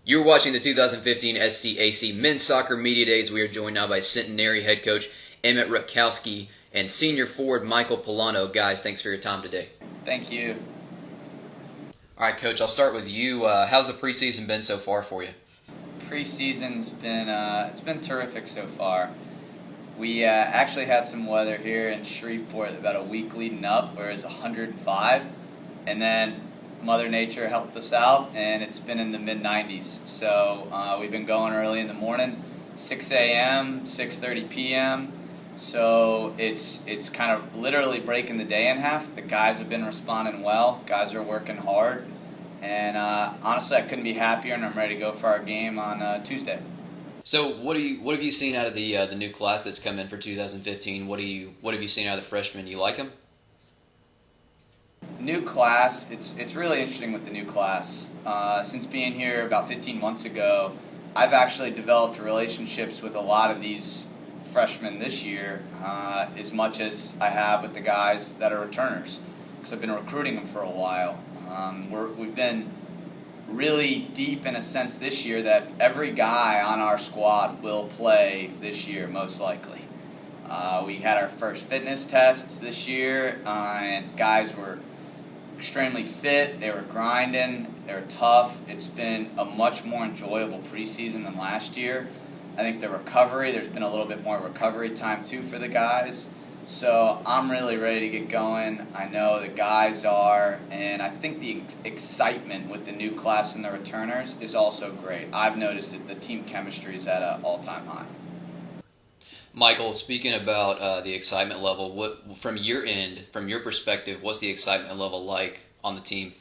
You're watching the 2015 SCAC Men's Soccer Media Days. We are joined now by Centenary head coach Emmett Rutkowski and senior forward Michael Pullano. Guys, thanks for your time today. Thank you. All right, Coach, I'll start with you. How's the preseason been so far for you? Preseason's been it's been terrific so far. We actually had some weather here in Shreveport about a week leading up where it was 105, and then Mother Nature helped us out, and it's been in the mid-90s. So we've been going early in the morning, 6 a.m., 6:30 p.m. So it's kind of literally breaking the day in half. The guys have been responding well. Guys are working hard. And honestly, I couldn't be happier, and I'm ready to go for our game on Tuesday. So what have you seen out of the new class that's come in for 2015? What have you seen out of the freshmen? You like them? New class, it's really interesting with the new class. Since being here about 15 months ago, I've actually developed relationships with a lot of these freshmen this year, as much as I have with the guys that are returners, because I've been recruiting them for a while. We've been really deep in a sense this year that every guy on our squad will play this year, most likely. We had our first fitness tests this year, and guys were extremely fit. They were grinding. They were tough. It's been a much more enjoyable preseason than last year. I think there's been a little bit more recovery time too for the guys. So I'm really ready to get going. I know the guys are, and I think the excitement with the new class and the returners is also great. I've noticed that the team chemistry is at an all-time high. Michael, speaking about the excitement level, what from your end, from your perspective, what's the excitement level like on the team?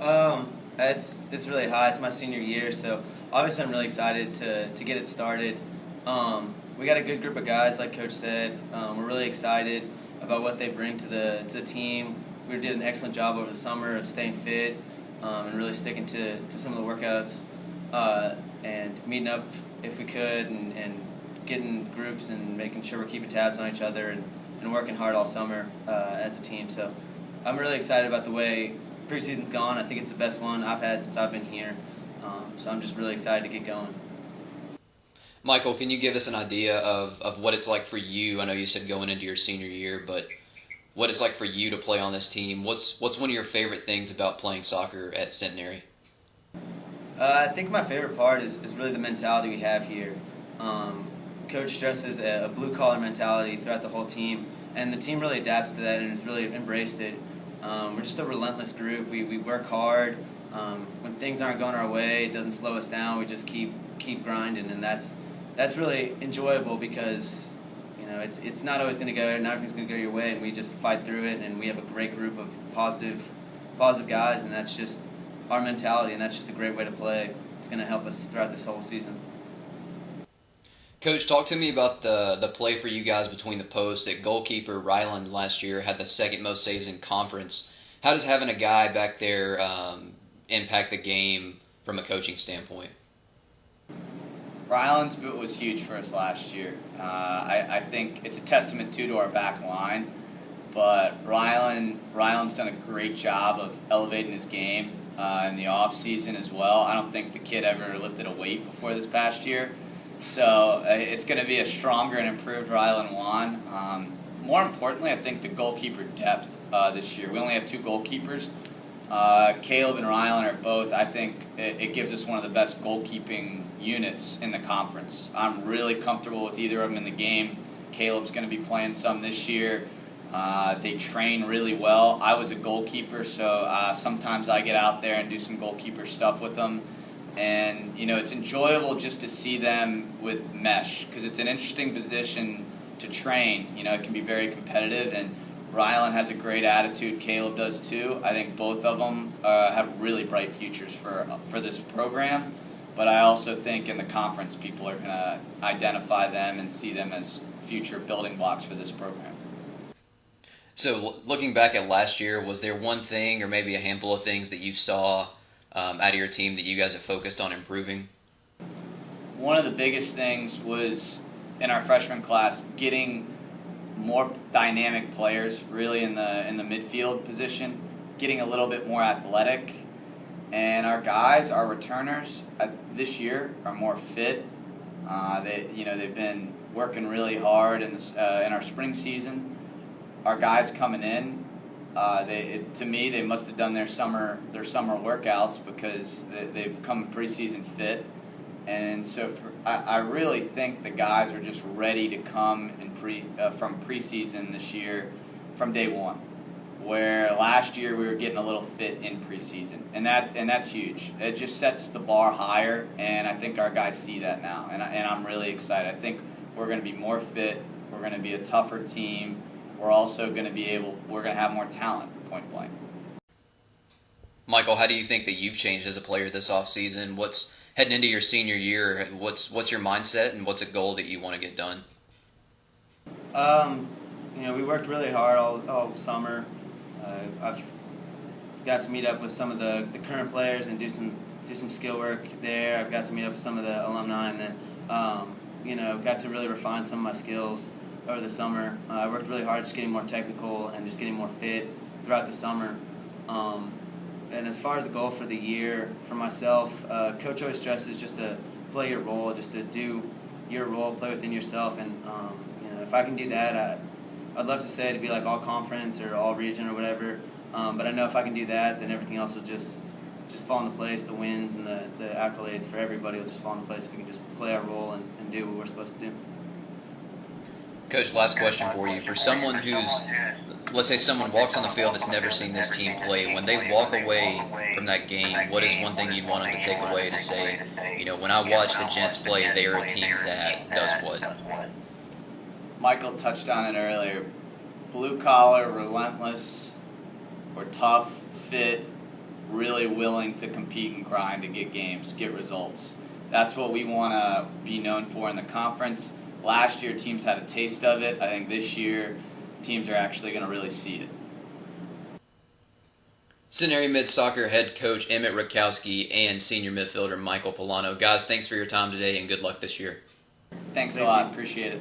It's really high. It's my senior year, so obviously I'm really excited to get it started. We got a good group of guys, like Coach said. We're really excited about what they bring to the team. We did an excellent job over the summer of staying fit and really sticking to some of the workouts and meeting up if we could and getting groups and making sure we're keeping tabs on each other and working hard all summer as a team. So I'm really excited about the way preseason's gone. I think it's the best one I've had since I've been here. So I'm just really excited to get going. Michael, can you give us an idea of what it's like for you? I know you said going into your senior year, but what it's like for you to play on this team. What's one of your favorite things about playing soccer at Centenary? I think my favorite part is really the mentality we have here. Coach stresses a blue-collar mentality throughout the whole team, and the team really adapts to that and has really embraced it. We're just a relentless group. We work hard. When things aren't going our way, it doesn't slow us down. We just keep grinding, and that's really enjoyable because it's not always going to go, not everything's going to go your way, and we just fight through it. And we have a great group of positive guys, and that's just our mentality, and that's just a great way to play. It's going to help us throughout this whole season. Coach, talk to me about the play for you guys between the posts. At goalkeeper, Ryland last year had the second most saves in conference. How does having a guy back there impact the game from a coaching standpoint? Ryland's boot was huge for us last year. I think it's a testament to our back line, but Ryland's done a great job of elevating his game in the off season as well. I don't think the kid ever lifted a weight before this past year. So it's going to be a stronger and improved Ryland Juan. More importantly, I think the goalkeeper depth this year. We only have two goalkeepers. Caleb and Ryland are both. I think it gives us one of the best goalkeeping units in the conference. I'm really comfortable with either of them in the game. Caleb's going to be playing some this year. They train really well. I was a goalkeeper, so sometimes I get out there and do some goalkeeper stuff with them. And, it's enjoyable just to see them with mesh because it's an interesting position to train. It can be very competitive, and Ryland has a great attitude. Caleb does too. I think both of them have really bright futures for this program. But I also think in the conference people are going to identify them and see them as future building blocks for this program. So looking back at last year, was there one thing or maybe a handful of things that you saw out of your team that you guys have focused on improving? One of the biggest things was in our freshman class getting more dynamic players really in the midfield position, getting a little bit more athletic, And our guys, our returners this year are more fit. They've been working really hard in our spring season. Our guys coming in, to me, they must have done their summer workouts because they've come preseason fit. And so I really think the guys are just ready to come from preseason this year from day one. Where last year we were getting a little fit in preseason, and that's huge. It just sets the bar higher, and I think our guys see that now, and I'm really excited. I think we're going to be more fit. We're going to be a tougher team. We're also going to we're going to have more talent, point blank. Michael, how do you think that you've changed as a player this offseason? What's heading into your senior year? What's your mindset, and what's a goal that you want to get done? We worked really hard all summer. I've got to meet up with some of the current players and do some skill work there. I've got to meet up with some of the alumni, and then got to really refine some of my skills over the summer. I worked really hard just getting more technical and just getting more fit throughout the summer. And as far as the goal for the year for myself, Coach always stresses just to play your role, just to do your role, play within yourself, and if I can do that, I'd love to say to be like all conference or all region or whatever, but I know if I can do that, then everything else will just fall into place. The wins and the accolades for everybody will just fall into place if we can just play our role and do what we're supposed to do. Coach, last question for you. For someone let's say someone walks on the field that's never seen this team play, when they walk away from that game, what is one thing you'd want them to take away to say, when I watch the Gents play, they are a team that does what? Michael touched on it earlier. Blue collar, relentless, we're tough, fit, really willing to compete and grind to get games, get results. That's what we want to be known for in the conference. Last year, teams had a taste of it. I think this year, teams are actually going to really see it. Centenary Mid Soccer head coach Emmett Rutkowski and senior midfielder Michael Pullano. Guys, thanks for your time today and good luck this year. Thanks a lot. Appreciate it.